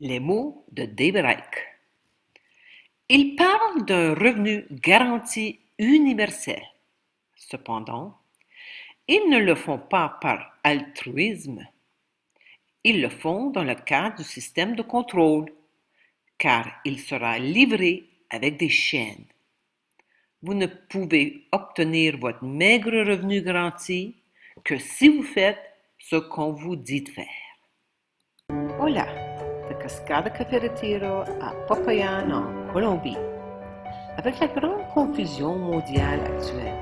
Les mots de David Icke. Il parle d'un revenu garanti universel. Cependant, ils ne le font pas par altruisme. Ils le font dans le cadre du système de contrôle, car il sera livré avec des chaînes. Vous ne pouvez obtenir votre maigre revenu garanti que si vous faites ce qu'on vous dit de faire. Hola, de Cascada Café Retiro à Popayan en Colombie. Avec la grande confusion mondiale actuelle,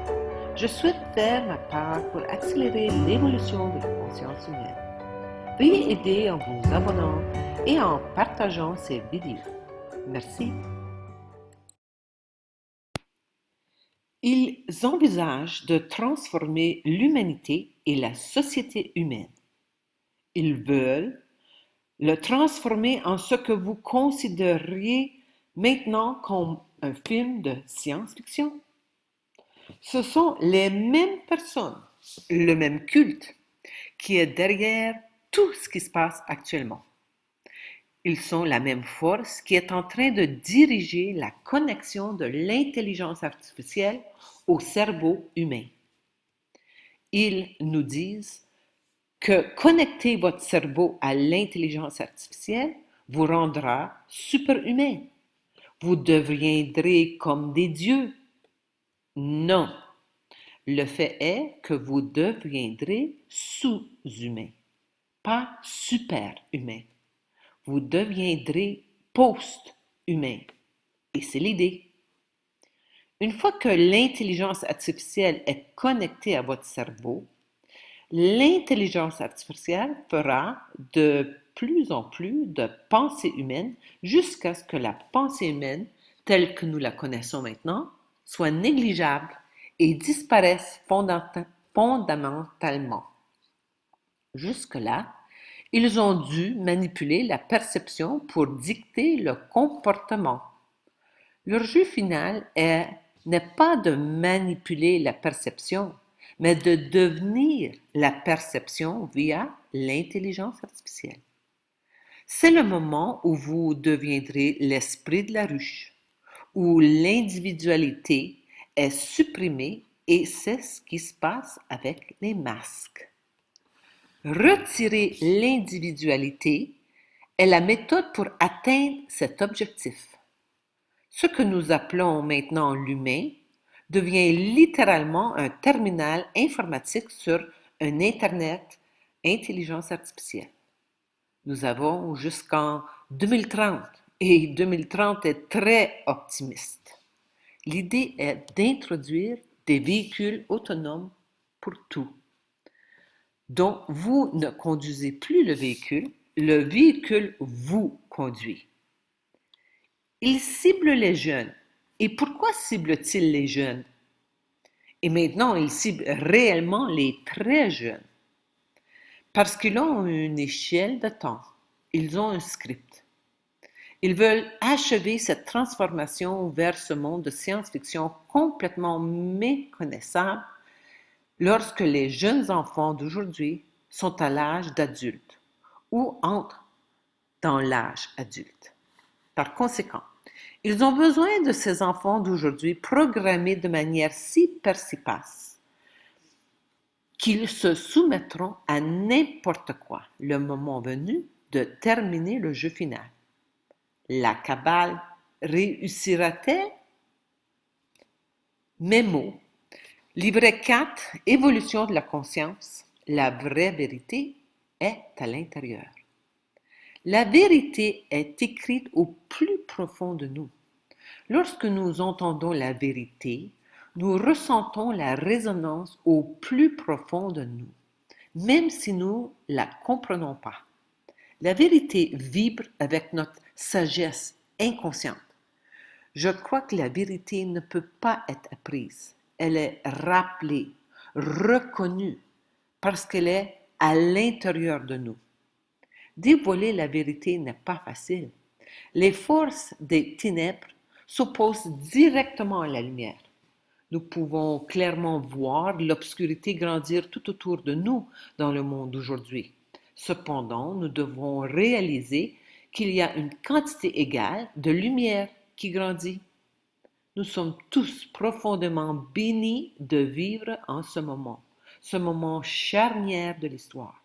je souhaite faire ma part pour accélérer l'évolution de la conscience humaine. Veuillez aider en vous abonnant et en partageant ces vidéos. Merci. Ils envisagent de transformer l'humanité et la société humaine. Ils veulent le transformer en ce que vous considériez maintenant comme un film de science-fiction. Ce sont les mêmes personnes, le même culte, qui est derrière tout ce qui se passe actuellement. Ils sont la même force qui est en train de diriger la connexion de l'intelligence artificielle au cerveau humain. Ils nous disent que connecter votre cerveau à l'intelligence artificielle vous rendra superhumain. Vous deviendrez comme des dieux. Non. Le fait est que vous deviendrez sous-humain, pas super-humain. Vous deviendrez post-humain. Et c'est l'idée. Une fois que l'intelligence artificielle est connectée à votre cerveau, l'intelligence artificielle fera de plus en plus de pensée humaine jusqu'à ce que la pensée humaine, telle que nous la connaissons maintenant, soit négligeable et disparaisse fondamentalement. Jusque-là, ils ont dû manipuler la perception pour dicter le comportement. Leur jeu final n'est pas de manipuler la perception, mais de devenir la perception via l'intelligence artificielle. C'est le moment où vous deviendrez l'esprit de la ruche, où l'individualité est supprimée et c'est ce qui se passe avec les masques. Retirer l'individualité est la méthode pour atteindre cet objectif. Ce que nous appelons maintenant l'humain devient littéralement un terminal informatique sur un Internet intelligence artificielle. Nous avons jusqu'en 2030 et 2030 est très optimiste. L'idée est d'introduire des véhicules autonomes pour tout. Donc, vous ne conduisez plus le véhicule vous conduit. Il cible les jeunes. Et pourquoi cible-t-il les jeunes? Et maintenant, il cible réellement les très jeunes. Parce qu'ils ont une échelle de temps. Ils ont un script. Ils veulent achever cette transformation vers ce monde de science-fiction complètement méconnaissable lorsque les jeunes enfants d'aujourd'hui sont à l'âge d'adulte ou entrent dans l'âge adulte. Par conséquent, ils ont besoin de ces enfants d'aujourd'hui programmés de manière si perspicace qu'ils se soumettront à n'importe quoi le moment venu de terminer le jeu final. La cabale réussira-t-elle? Mémo. Livret 4, Évolution de la conscience. La vraie vérité est à l'intérieur. La vérité est écrite au plus profond de nous. Lorsque nous entendons la vérité, nous ressentons la résonance au plus profond de nous, même si nous ne la comprenons pas. La vérité vibre avec notre sagesse inconsciente. Je crois que la vérité ne peut pas être apprise. Elle est rappelée, reconnue, parce qu'elle est à l'intérieur de nous. Dévoiler la vérité n'est pas facile. Les forces des ténèbres s'opposent directement à la lumière. Nous pouvons clairement voir l'obscurité grandir tout autour de nous dans le monde d'aujourd'hui. Cependant, nous devons réaliser qu'il y a une quantité égale de lumière qui grandit. Nous sommes tous profondément bénis de vivre en ce moment charnière de l'histoire.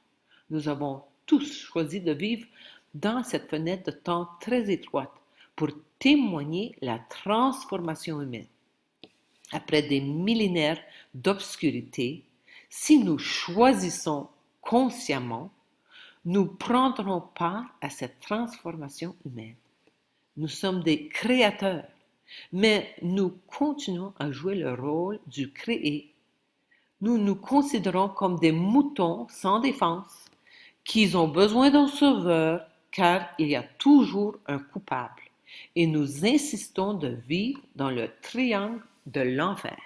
Nous avons tous choisi de vivre dans cette fenêtre de temps très étroite pour témoigner la transformation humaine. Après des millénaires d'obscurité, si nous choisissons consciemment, nous prendrons part à cette transformation humaine. Nous sommes des créateurs, mais nous continuons à jouer le rôle du créé. Nous nous considérons comme des moutons sans défense, qui ont besoin d'un sauveur, car il y a toujours un coupable. Et nous insistons de vivre dans le triangle de l'enfer.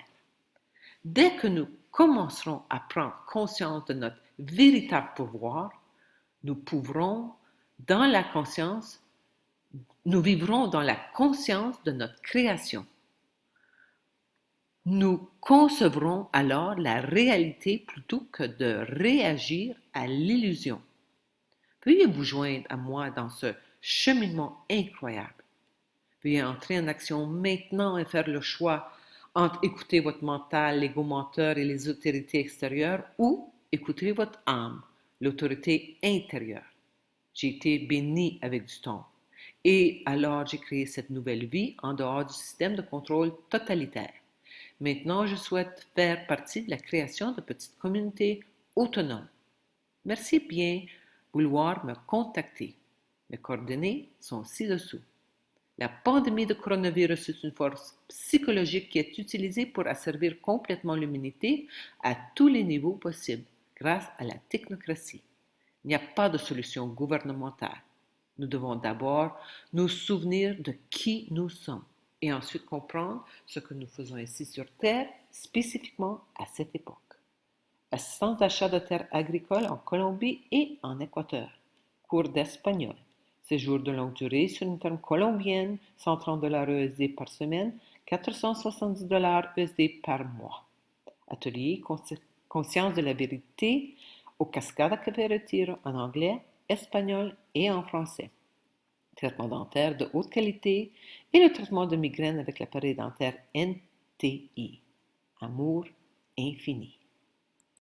Dès que nous commencerons à prendre conscience de notre véritable pouvoir, nous vivrons dans la conscience de notre création. Nous concevrons alors la réalité plutôt que de réagir à l'illusion. Veuillez vous joindre à moi dans ce cheminement incroyable. Veuillez entrer en action maintenant et faire le choix entre écouter votre mental, l'ego menteur et les autorités extérieures ou écouter votre âme, l'autorité intérieure. J'ai été béni avec du temps. Et alors j'ai créé cette nouvelle vie en dehors du système de contrôle totalitaire. Maintenant, je souhaite faire partie de la création de petites communautés autonomes. Merci bien vouloir me contacter. Mes coordonnées sont ci-dessous. La pandémie de coronavirus est une force psychologique qui est utilisée pour asservir complètement l'humanité à tous les niveaux possibles grâce à la technocratie. Il n'y a pas de solution gouvernementale. Nous devons d'abord nous souvenir de qui nous sommes et ensuite comprendre ce que nous faisons ici sur Terre, spécifiquement à cette époque. Assistance d'achat de terres agricoles en Colombie et en Équateur. Cours d'espagnol. Séjour de longue durée sur une ferme colombienne, 130 $ USD par semaine, 470 $ USD par mois. Atelier Conscience de la vérité au Cascada Café Retiro en anglais, espagnol et en français. Traitement dentaire de haute qualité et le traitement de migraine avec l'appareil dentaire NTI. Amour infini.